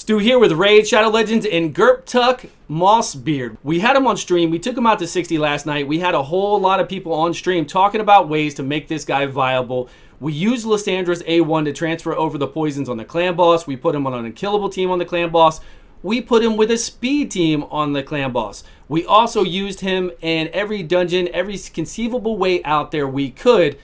Stu here with Raid, Shadow Legends, and Gurptuk Mossbeard. We had him on stream. We took him out to 60 last night. We had a whole lot of people on stream talking about ways to make this guy viable. We used Lyssandra's A1 to transfer over the poisons on the clan boss. We put him on an unkillable team on the clan boss. We put him with a speed team on the clan boss. We also used him in every dungeon, every conceivable way out there we could.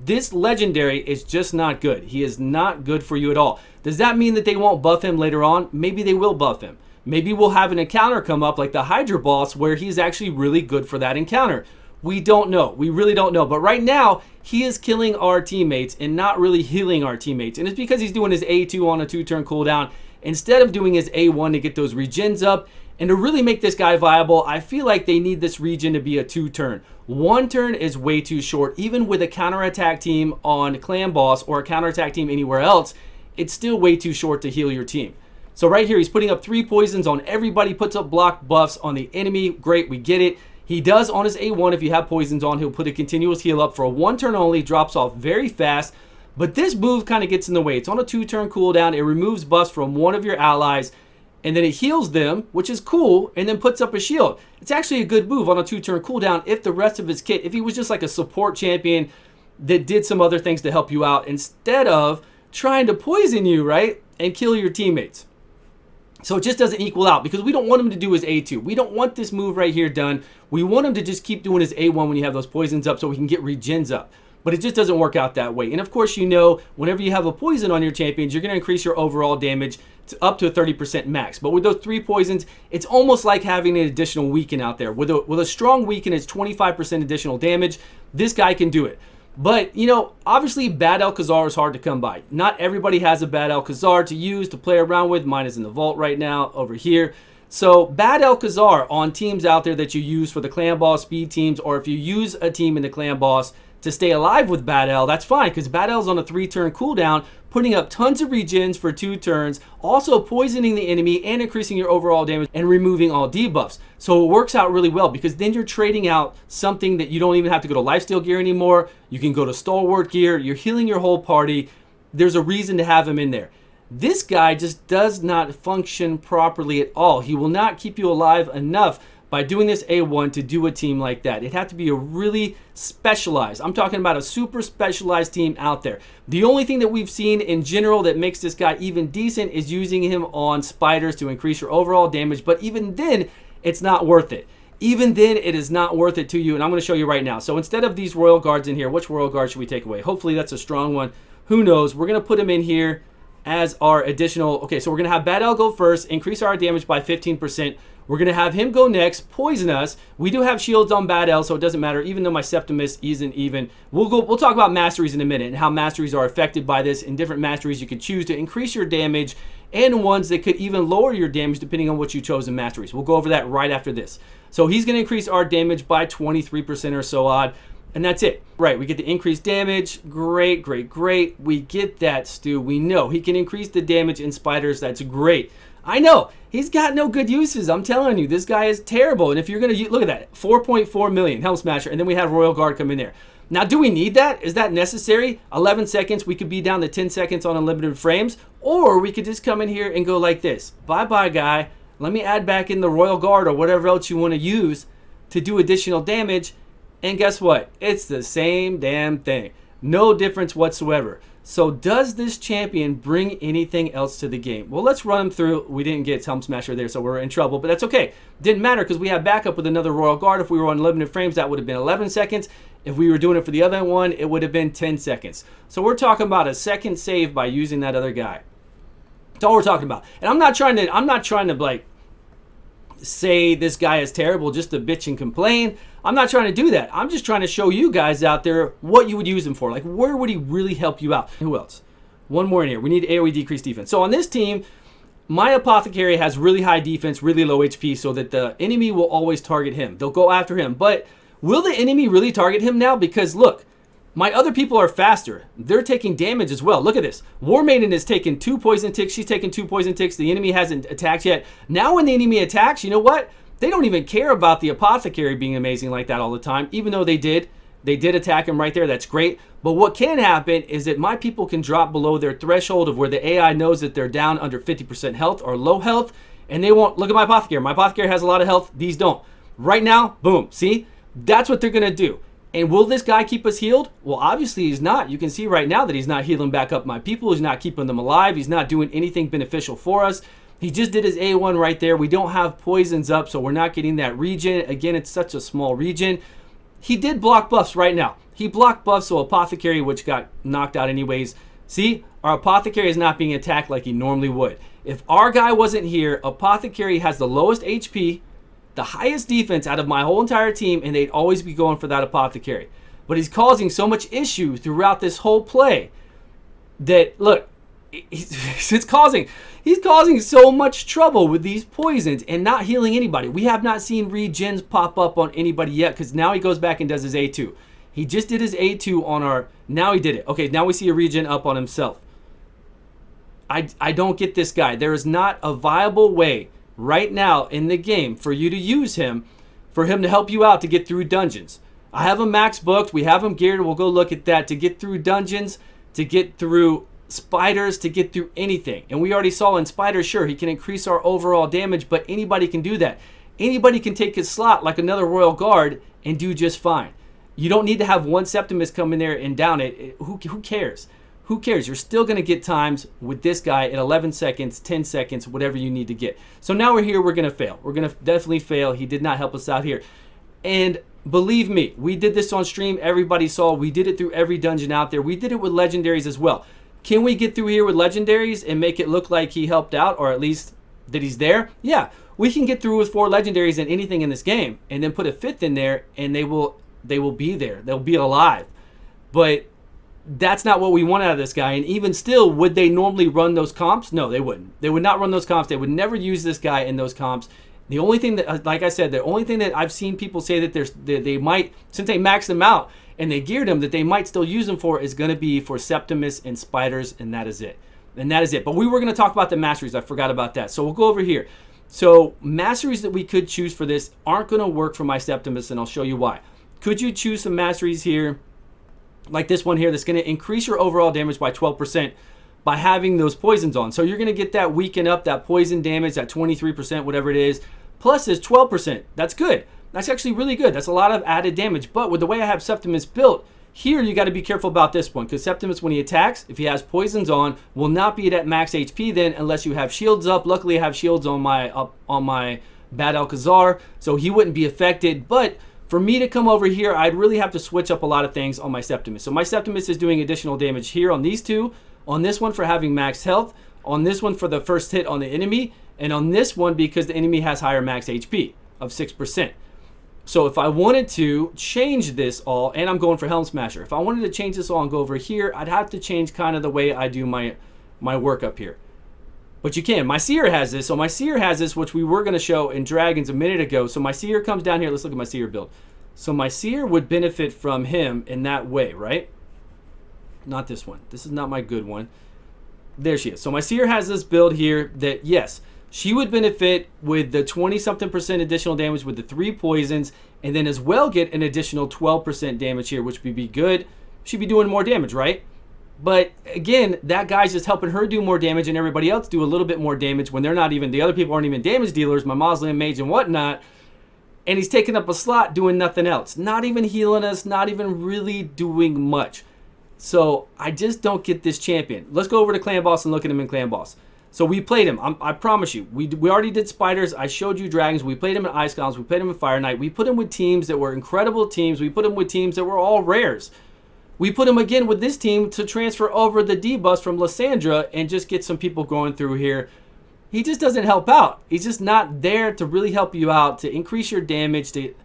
This legendary is just not good. He is not good for you at all. Does that mean that they won't buff him later on? Maybe they will buff him. Maybe we'll have an encounter come up like the Hydra boss where he's actually really good for that encounter. We don't know. We really don't know. But right now, he is killing our teammates and not really healing our teammates. And it's because he's doing his A2 on a 2-turn cooldown instead of doing his A1 to get those regens up. And to really make this guy viable, I feel like they need this regen to be a 2-turn. 1 turn is way too short. Even with a counterattack team on clan boss or a counterattack team anywhere else, it's still way too short to heal your team. So right here, he's putting up 3 poisons on everybody, puts up block buffs on the enemy. Great, we get it. He does on his A1, if you have poisons on, he'll put a continuous heal up for a 1 turn only, drops off very fast. But this move kind of gets in the way. It's on a 2-turn cooldown. It removes buffs from one of your allies, and then it heals them, which is cool, and then puts up a shield. It's actually a good move on a 2-turn cooldown if the rest of his kit, if he was just like a support champion that did some other things to help you out instead of trying to poison you, right, and kill your teammates. So it just doesn't equal out because we don't want him to do his A2. We don't want this move right here done. We want him to just keep doing his A1 when you have those poisons up so we can get regens up. But it just doesn't work out that way. And of course, you know, whenever you have a poison on your champions, you're going to increase your overall damage to up to a 30% max. But with those 3 poisons, it's almost like having an additional weaken out there. With a strong weaken, it's 25% additional damage. This guy can do it. But, you know, obviously Bad Alcazar is hard to come by. Not everybody has a Bad Alcazar to use, to play around with. Mine is in the vault right now over here. So Bad Alcazar on teams out there that you use for the clan boss speed teams, or if you use a team in the clan boss to stay alive with Bad Al, that's fine because Bad Al's on a 3-turn cooldown, putting up tons of regens for 2 turns, also poisoning the enemy and increasing your overall damage and removing all debuffs. So it works out really well because then you're trading out something that you don't even have to go to lifesteal gear anymore. You can go to stalwart gear. You're healing your whole party. There's a reason to have him in there. This guy just does not function properly at all. He will not keep you alive enough by doing this A1 to do a team like that. It'd have to be a really specialized, I'm talking about a super specialized team out there. The only thing that we've seen in general that makes this guy even decent is using him on spiders to increase your overall damage, but even then, it's not worth it. Even then, it is not worth it to you, and I'm going to show you right now. So instead of these royal guards in here, which royal guard should we take away? Hopefully that's a strong one. Who knows? We're going to put him in here as our additional, okay, so we're going to have Bad Al go first, increase our damage by 15%. We're going to have him go next, poison us. We do have shields on Bad Al, so it doesn't matter, even though my Septimus isn't even. We'll talk about masteries in a minute and how masteries are affected by this, and different masteries you could choose to increase your damage and ones that could even lower your damage depending on what you chose in masteries. We'll go over that right after this. So he's going to increase our damage by 23% or so odd. And that's it. Right, we get the increased damage. Great, great, great. We get that, Stu. We know he can increase the damage in spiders. That's great. I know. He's got no good uses. I'm telling you, this guy is terrible. And if you're going to look at that, 4.4 million Helm Smasher, and then we have Royal Guard come in there. Now, do we need that? Is that necessary? 11 seconds, we could be down to 10 seconds on unlimited frames, or we could just come in here and go like this. Bye-bye, guy. Let me add back in the Royal Guard or whatever else you want to use to do additional damage. And guess what? It's the same damn thing. No difference whatsoever. So does this champion bring anything else to the game? Well, let's run him through. We didn't get Helm Smasher there, so we're in trouble, but that's okay. Didn't matter because we have backup with another Royal Guard. If we were on limited frames, that would have been 11 seconds. If we were doing it for the other one, it would have been 10 seconds. So we're talking about a second save by using that other guy. That's all we're talking about. And I'm not trying to like say this guy is terrible just to bitch and complain. I'm not trying to do that. I'm just trying to show you guys out there what you would use him for. Like, where would he really help you out? Who else? One more in here. We need AoE decreased defense. So on this team, my Apothecary has really high defense, really low HP, so that the enemy will always target him. They'll go after him. But will the enemy really target him now? Because look, my other people are faster. They're taking damage as well. Look at this. War Maiden has taken 2 poison ticks. She's taken 2 poison ticks. The enemy hasn't attacked yet. Now when the enemy attacks, you know what? They don't even care about the Apothecary being amazing like that all the time, even though they did. They did attack him right there. That's great. But what can happen is that my people can drop below their threshold of where the AI knows that they're down under 50% health or low health, and they won't. Look at my apothecary. My apothecary has a lot of health. These don't. Right now, boom. See? That's what they're going to do. And will this guy keep us healed? Well, obviously he's not. You can see right now that he's not healing back up my people. He's not keeping them alive. He's not doing anything beneficial for us. He just did his A1 right there. We don't have poisons up, so we're not getting that regen. Again, it's such a small region. He did block buffs right now. He blocked buffs, so Apothecary, which got knocked out anyways. See, our Apothecary is not being attacked like he normally would. If our guy wasn't here, Apothecary has the lowest HP, the highest defense out of my whole entire team, and they'd always be going for that Apothecary. But he's causing so much issue throughout this whole play that, look, he's causing so much trouble with these poisons and not healing anybody. We have not seen regens pop up on anybody yet, because now he goes back and does his A2. He just did his A2 on our... Now he did it. Okay, now we see a regen up on himself. I don't get this guy. There is not a viable way right now in the game for you to use him, for him to help you out to get through dungeons. I have him max booked. We have him geared. We'll go look at that. To get through dungeons, to get through spiders, to get through anything. And we already saw in spiders, sure, he can increase our overall damage, but anybody can do that. Anybody can take his slot like another Royal Guard and do just fine. You don't need to have one Septimus come in there and down it. Who cares? Who cares? You're still going to get times with this guy at 11 seconds, 10 seconds, whatever you need to get. So now we're here. We're going to fail. We're going to definitely fail. He did not help us out here. And believe me, we did this on stream. Everybody saw. We did it through every dungeon out there. We did it with legendaries as well. Can we get through here with legendaries and make it look like he helped out, or at least that he's there? Yeah, we can get through with 4 legendaries and anything in this game, and then put a 5th in there, and they will be there. They'll be alive. But that's not what we want out of this guy. And even still, would they normally run those comps? No, they wouldn't. They would not run those comps. They would never use this guy in those comps. The only thing that, like I said, the only thing that I've seen people say that they might, since they maxed them out and they geared him, that they might still use him for, is going to be for Septimus and spiders, and that is it. And that is it. But we were going to talk about the masteries. I forgot about that. So we'll go over here. So masteries that we could choose for this aren't going to work for my Septimus, and I'll show you why. Could you choose some masteries here, like this one here, that's going to increase your overall damage by 12% by having those poisons on? So you're going to get that weaken up, that poison damage, that 23%, whatever it is, plus is 12%. That's good. That's actually really good. That's a lot of added damage. But with the way I have Septimus built, here you got to be careful about this one, because Septimus, when he attacks, if he has poisons on, will not be at max HP then unless you have shields up. Luckily, I have shields on my Bad Alcazar, so he wouldn't be affected. But for me to come over here, I'd really have to switch up a lot of things on my Septimus. So my Septimus is doing additional damage here on these two, on this one for having max health, on this one for the first hit on the enemy, and on this one because the enemy has higher max HP of 6%. So if I wanted to change this all, and I'm going for Helm Smasher, if I wanted to change this all and go over here, I'd have to change kind of the way I do my work up here. But you can. My Seer has this. So my Seer has this, which we were going to show in Dragons a minute ago. So my Seer comes down here. Let's look at my Seer build. So my Seer would benefit from him in that way, right? Not this one. This is not my good one. There she is. So my Seer has this build here that, yes, she would benefit with the 20-something% additional damage with the 3 poisons, and then as well get an additional 12% damage here, which would be good. She'd be doing more damage, right? But again, that guy's just helping her do more damage and everybody else do a little bit more damage when they're not even, the other people aren't even damage dealers, my Mausoleum Mage and whatnot, and he's taking up a slot doing nothing else. Not even healing us, not even really doing much. So I just don't get this champion. Let's go over to Clan Boss and look at him in Clan Boss. So we played him. I promise you. We already did Spiders. I showed you Dragons. We played him in Ice Golems. We played him in Fire Knight. We put him with teams that were incredible teams. We put him with teams that were all rares. We put him again with this team to transfer over the debuffs from Lysandra and just get some people going through here. He just doesn't help out. He's just not there to really help you out, to increase your damage, to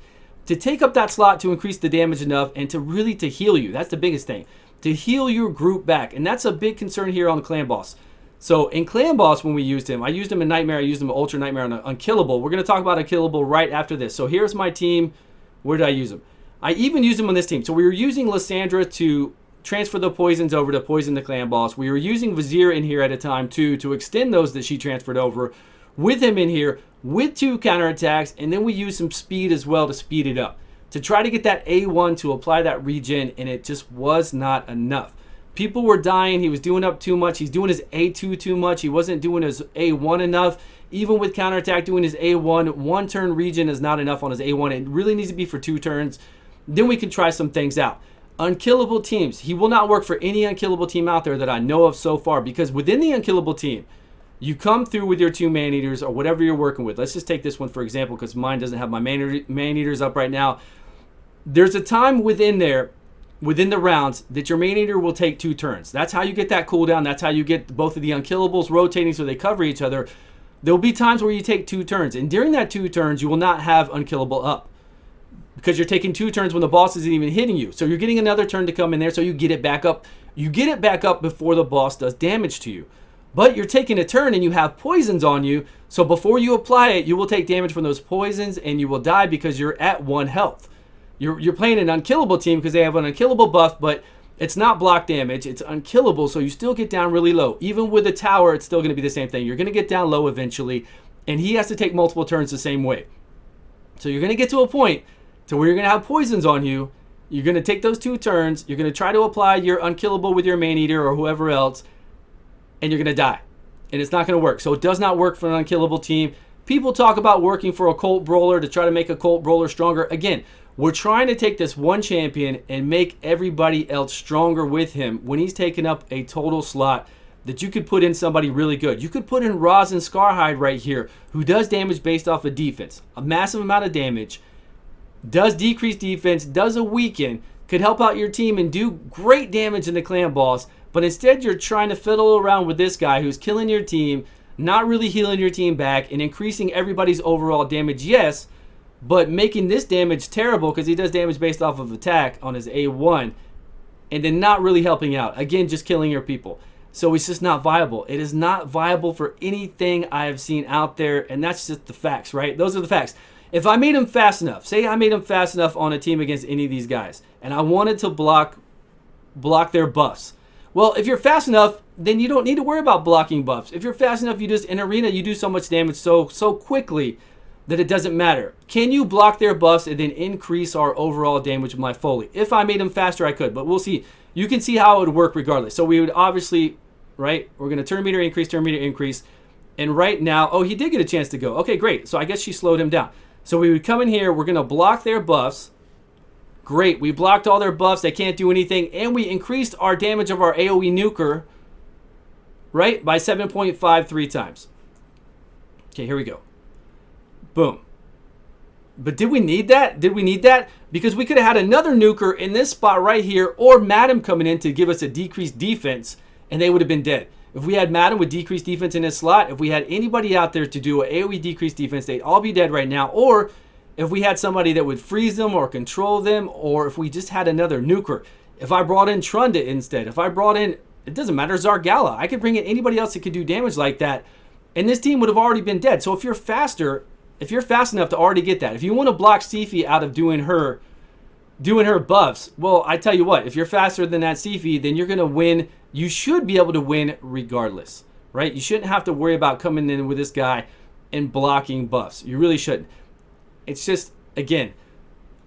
take up that slot to increase the damage enough, and to really to heal you. That's the biggest thing. To heal your group back. And that's a big concern here on the Clan Boss. So in Clan Boss, when we used him, I used him in Nightmare, I used him in Ultra Nightmare on Unkillable. We're going to talk about Unkillable right after this. So here's my team. Where did I use him? I even used him on this team. So we were using Lysandra to transfer the poisons over to poison the Clan Boss. We were using Vizier in here at a time too to extend those that she transferred over with him in here with 2 counterattacks, and then we used some speed as well to speed it up. to try to get that A1 to apply that regen, and it just was not enough. People were dying. He was doing up too much. He's doing his A2 too much. He wasn't doing his A1 enough. Even with counterattack doing his A1, 1 turn regen is not enough on his A1. It really needs to be for 2 turns. Then we can try some things out. Unkillable teams. He will not work for any unkillable team out there that I know of so far, because within the unkillable team, you come through with your 2 man-eaters or whatever you're working with. Let's just take this one for example, because mine doesn't have my man-eaters up right now. There's a time within there, within the rounds, that your man-eater will take 2 turns. That's how you get that cooldown. That's how you get both of the unkillables rotating so they cover each other. There'll be times where you take 2 turns, and during that 2 turns, you will not have unkillable up, because you're taking 2 turns when the boss isn't even hitting you. So you're getting another turn to come in there, so you get it back up. You get it back up before the boss does damage to you. But you're taking a turn and you have poisons on you, so before you apply it, you will take damage from those poisons and you will die because you're at 1 health. You're playing an unkillable team because they have an unkillable buff, but it's not block damage. It's unkillable, so you still get down really low. Even with a tower, it's still going to be the same thing. You're going to get down low eventually, and he has to take multiple turns the same way. So you're going to get to a point to where you're going to have poisons on you. You're going to take those 2 turns. You're going to try to apply your unkillable with your man-eater or whoever else, and you're going to die. And it's not going to work. So it does not work for an unkillable team. People talk about working for a cult brawler to try to make a cult brawler stronger. Again, we're trying to take this one champion and make everybody else stronger with him when he's taking up a total slot that you could put in somebody really good. You could put in Rosin Scarhide right here, who does damage based off of defense. A massive amount of damage. Does decrease defense, does a weaken, could help out your team and do great damage in the clan boss, but instead you're trying to fiddle around with this guy who's killing your team, not really healing your team back, and increasing everybody's overall damage, yes, but making this damage terrible because he does damage based off of attack on his A1, and then not really helping out. Again, just killing your people. So it's just not viable. It is not viable for anything I have seen out there, and that's just the facts, right? Those are the facts. If I made him fast enough, say I made him fast enough on a team against any of these guys, and I wanted to block their buffs. Well, if you're fast enough, then you don't need to worry about blocking buffs. If you're fast enough, you just, in arena, you do so much damage so quickly that it doesn't matter. Can you block their buffs and then increase our overall damage with my Foley? If I made him faster, I could, but we'll see. You can see how it would work regardless. So we would obviously, right, we're going to turn meter increase, and right now, oh, he did get a chance to go. Okay, great. So I guess she slowed him down. So we would come in here, we're going to block their buffs. Great, we blocked all their buffs, they can't do anything, and we increased our damage of our AoE nuker, right, by 7.53 times. Okay, here we go. Boom. But did we need that? Did we need that? Because we could have had another nuker in this spot right here, or Madam coming in to give us a decreased defense, and they would have been dead. If we had Madam with decreased defense in his slot, if we had anybody out there to do an AoE decreased defense, they'd all be dead right now. Or if we had somebody that would freeze them or control them, or if we just had another nuker. If I brought in Trunda instead, if I brought in, it doesn't matter, Zargala. I could bring in anybody else that could do damage like that, and this team would have already been dead. So if you're faster, if you're fast enough to already get that, if you want to block Sifi out of doing her buffs, well, I tell you what, if you're faster than that Sifi, then you're going to win. You should be able to win regardless, right? You shouldn't have to worry about coming in with this guy and blocking buffs. You really shouldn't. It's just, again,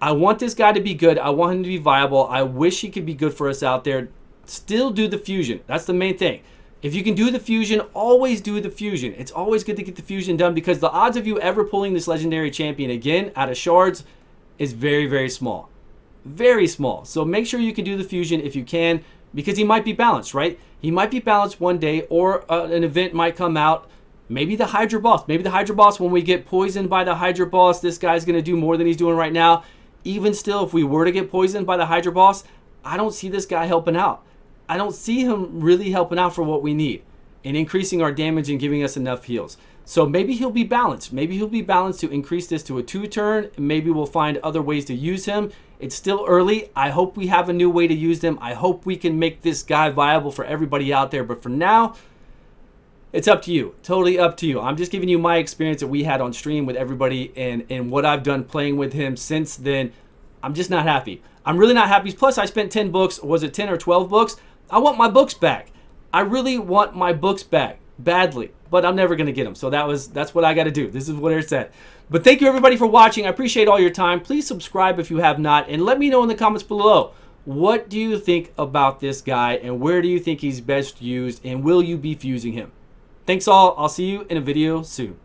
I want this guy to be good. I want him to be viable. I wish he could be good for us out there. Still do the fusion. That's the main thing. If you can do the fusion, always do the fusion. It's always good to get the fusion done because the odds of you ever pulling this legendary champion again out of shards is very, very small. Very small. So make sure you can do the fusion if you can, because he might be balanced, right? He might be balanced one day, or an event might come out. Maybe the Hydra boss. Maybe the Hydra boss, when we get poisoned by the Hydra boss, this guy's going to do more than he's doing right now. Even still, if we were to get poisoned by the Hydra boss, I don't see this guy helping out. I don't see him really helping out for what we need and increasing our damage and giving us enough heals. So maybe he'll be balanced. Maybe he'll be balanced to increase this to a 2-turn. Maybe we'll find other ways to use him. It's still early. I hope we have a new way to use them. I hope we can make this guy viable for everybody out there. But for now, it's up to you. Totally up to you. I'm just giving you my experience that we had on stream with everybody and what I've done playing with him since then. I'm just not happy. I'm really not happy. Plus, I spent 10 books. Was it 10 or 12 books? I want my books back. I really want my books back. badly, but I'm never going to get him. So that's what I got to do. This is what it said. But thank you everybody for watching. I appreciate all your time. Please subscribe if you have not, and let me know in the comments below, what do you think about this guy and where do you think he's best used, and will you be fusing him? Thanks all. I'll see you in a video soon.